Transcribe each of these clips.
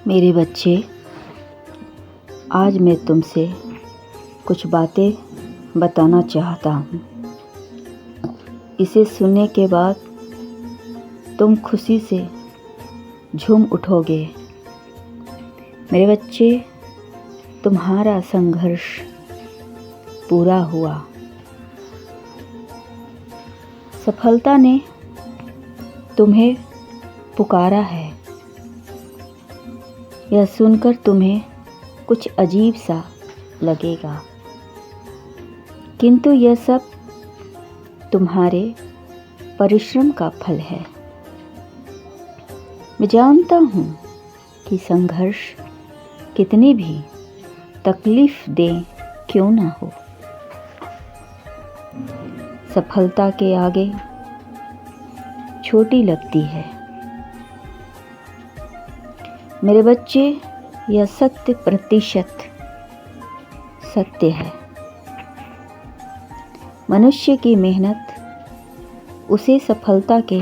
मेरे बच्चे, आज मैं तुमसे कुछ बातें बताना चाहता हूँ। इसे सुनने के बाद तुम खुशी से झूम उठोगे। मेरे बच्चे, तुम्हारा संघर्ष पूरा हुआ। सफलता ने तुम्हें पुकारा है। यह सुनकर तुम्हें कुछ अजीब सा लगेगा, किंतु यह सब तुम्हारे परिश्रम का फल है। मैं जानता हूँ कि संघर्ष कितनी भी तकलीफ दे क्यों ना हो, सफलता के आगे छोटी लगती है। मेरे बच्चे, यह 100% सत्य है। मनुष्य की मेहनत उसे सफलता के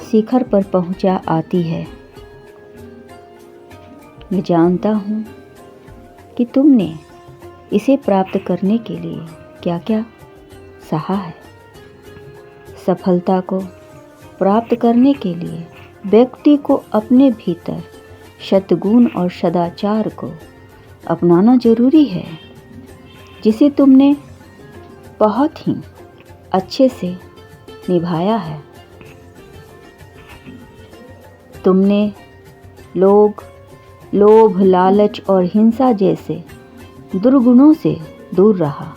शिखर पर पहुंचा आती है। मैं जानता हूं कि तुमने इसे प्राप्त करने के लिए क्या क्या सहा है। सफलता को प्राप्त करने के लिए व्यक्ति को अपने भीतर सद्गुण और सदाचार को अपनाना जरूरी है, जिसे तुमने बहुत ही अच्छे से निभाया है। तुमने लोभ, लालच और हिंसा जैसे दुर्गुणों से दूर रहा।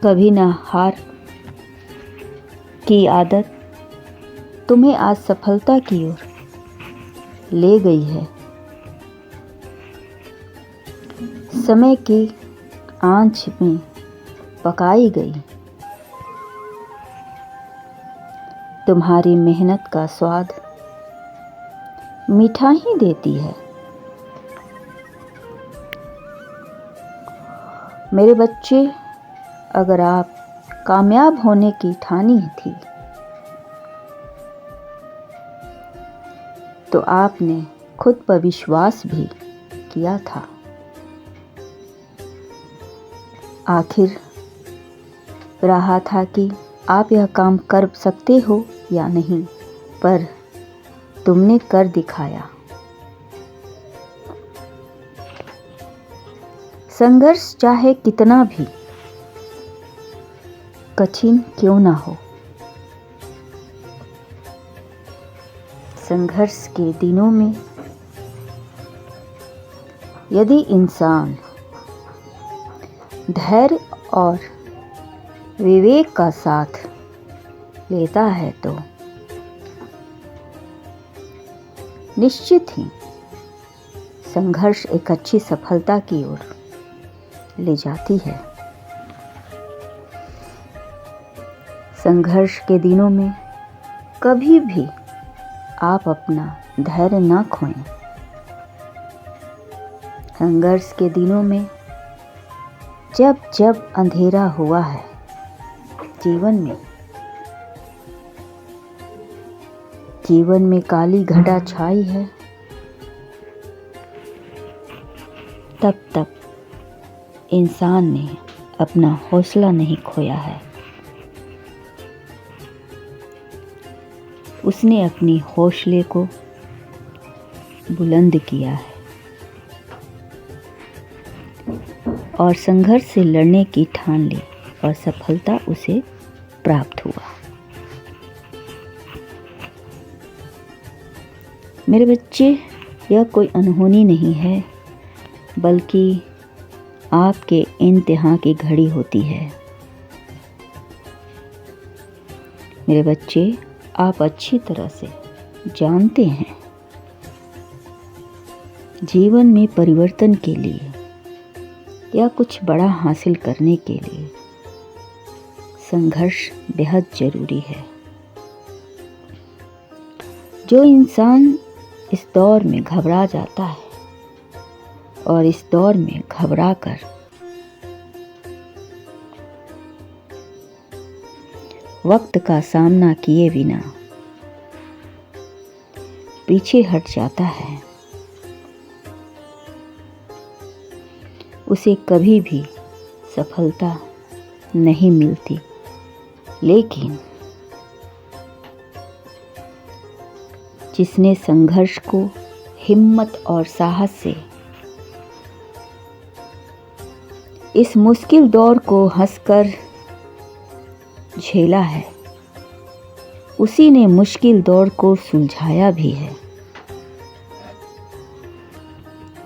कभी न हार की आदत तुम्हें आज सफलता की ओर ले गई है। समय की आंच में पकाई गई तुम्हारी मेहनत का स्वाद मीठा ही देती है। मेरे बच्चे, अगर आप कामयाब होने की ठानी थी तो आपने खुद पर विश्वास भी किया था। आखिर रहा था कि आप यह काम कर सकते हो या नहीं, पर तुमने कर दिखाया। संघर्ष चाहे कितना भी कठिन क्यों ना हो, संघर्ष के दिनों में यदि इंसान धैर्य और विवेक का साथ लेता है तो निश्चित ही संघर्ष एक अच्छी सफलता की ओर ले जाती है। संघर्ष के दिनों में कभी भी आप अपना धैर्य ना खोएं। संघर्ष के दिनों में जब जब अंधेरा हुआ है जीवन में काली घटा छाई है, तब तक इंसान ने अपना हौसला नहीं खोया है। उसने अपनी हौसले को बुलंद किया है और संघर्ष से लड़ने की ठान ली और सफलता उसे प्राप्त हुआ। मेरे बच्चे, यह कोई अनहोनी नहीं है, बल्कि आपके इम्तिहान की घड़ी होती है। मेरे बच्चे, आप अच्छी तरह से जानते हैं, जीवन में परिवर्तन के लिए या कुछ बड़ा हासिल करने के लिए संघर्ष बेहद जरूरी है। जो इंसान इस दौर में घबरा जाता है और इस दौर में घबरा कर वक्त का सामना किए बिना पीछे हट जाता है, उसे कभी भी सफलता नहीं मिलती, लेकिन जिसने संघर्ष को हिम्मत और साहस से इस मुश्किल दौर को हंसकर झेला है, उसी ने मुश्किल दौर को सुलझाया भी है।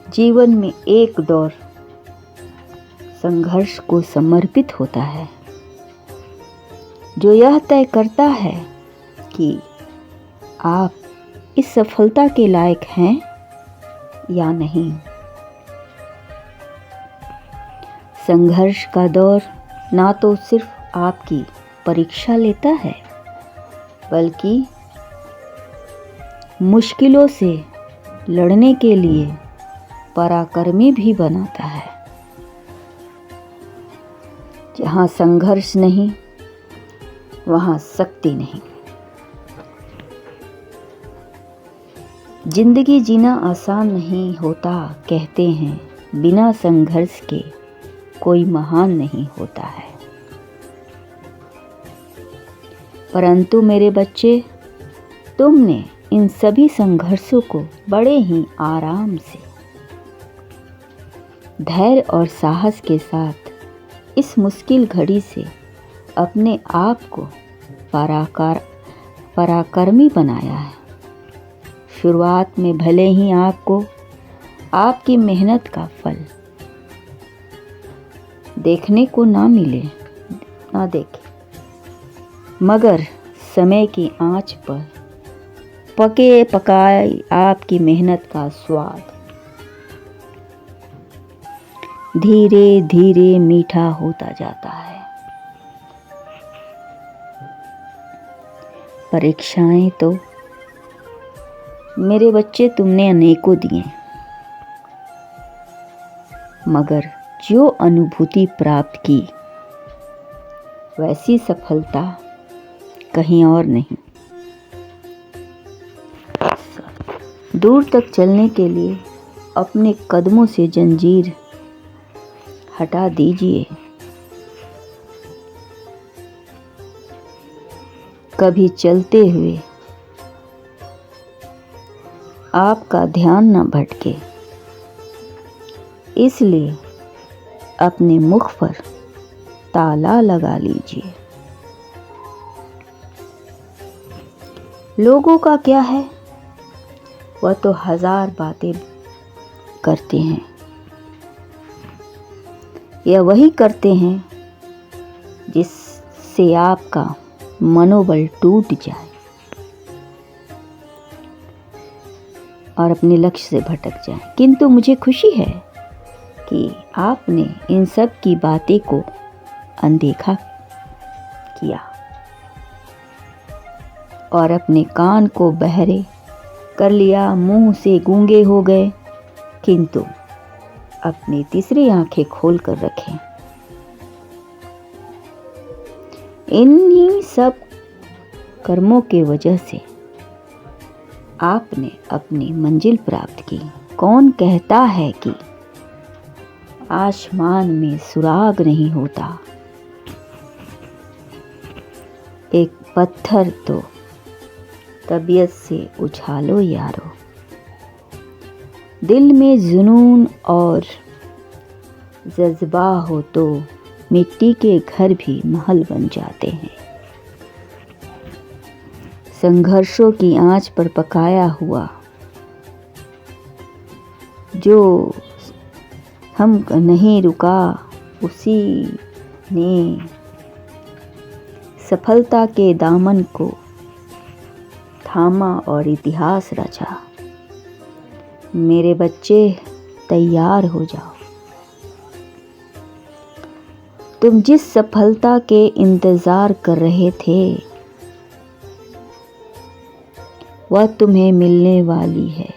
जीवन में एक दौर संघर्ष को समर्पित होता है, जो यह तय करता है कि आप इस सफलता के लायक हैं या नहीं। संघर्ष का दौर ना तो सिर्फ आपकी परीक्षा लेता है, बल्कि मुश्किलों से लड़ने के लिए पराक्रमी भी बनाता है। जहाँ संघर्ष नहीं, वहाँ शक्ति नहीं। जिंदगी जीना आसान नहीं होता, कहते हैं बिना संघर्ष के कोई महान नहीं होता है। परंतु मेरे बच्चे, तुमने इन सभी संघर्षों को बड़े ही आराम से, धैर्य और साहस के साथ इस मुश्किल घड़ी से अपने आप को पराक्रमी बनाया है। शुरुआत में भले ही आपको आपकी मेहनत का फल देखने को ना देखे, मगर समय की आंच पर पकाए आपकी मेहनत का स्वाद धीरे धीरे मीठा होता जाता है। परीक्षाएं तो मेरे बच्चे तुमने अनेकों दिए, मगर जो अनुभूति प्राप्त की वैसी सफलता कहीं और नहीं। दूर तक चलने के लिए अपने कदमों से जंजीर हटा दीजिए। कभी चलते हुए आपका ध्यान न भटके, इसलिए अपने मुख पर ताला लगा लीजिए। लोगों का क्या है, वह तो 1000 बातें करते हैं, या वही करते हैं जिससे आपका मनोबल टूट जाए और अपने लक्ष्य से भटक जाए। किंतु मुझे खुशी है कि आपने इन सब की बातें को अनदेखा किया और अपने कान को बहरे कर लिया, मुंह से गूंगे हो गए, किंतु अपनी तीसरी आंखें खोल कर रखें। इन्हीं सब कर्मों के वजह से आपने अपनी मंजिल प्राप्त की। कौन कहता है कि आसमान में सुराग नहीं होता? एक पत्थर तो तबीयत से उछालो यारो। दिल में जुनून और जज्बा हो तो मिट्टी के घर भी महल बन जाते हैं। संघर्षों की आंच पर पकाया हुआ जो हम नहीं रुका, उसी ने सफलता के दामन को थामा और इतिहास रचा। मेरे बच्चे, तैयार हो जाओ। तुम जिस सफलता के इंतजार कर रहे थे, वह तुम्हें मिलने वाली है,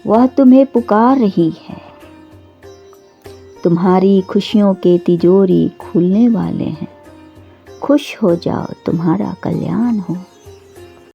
वह तुम्हें पुकार रही है। तुम्हारी खुशियों के तिजोरी खुलने वाले हैं। खुश हो जाओ, तुम्हारा कल्याण हो।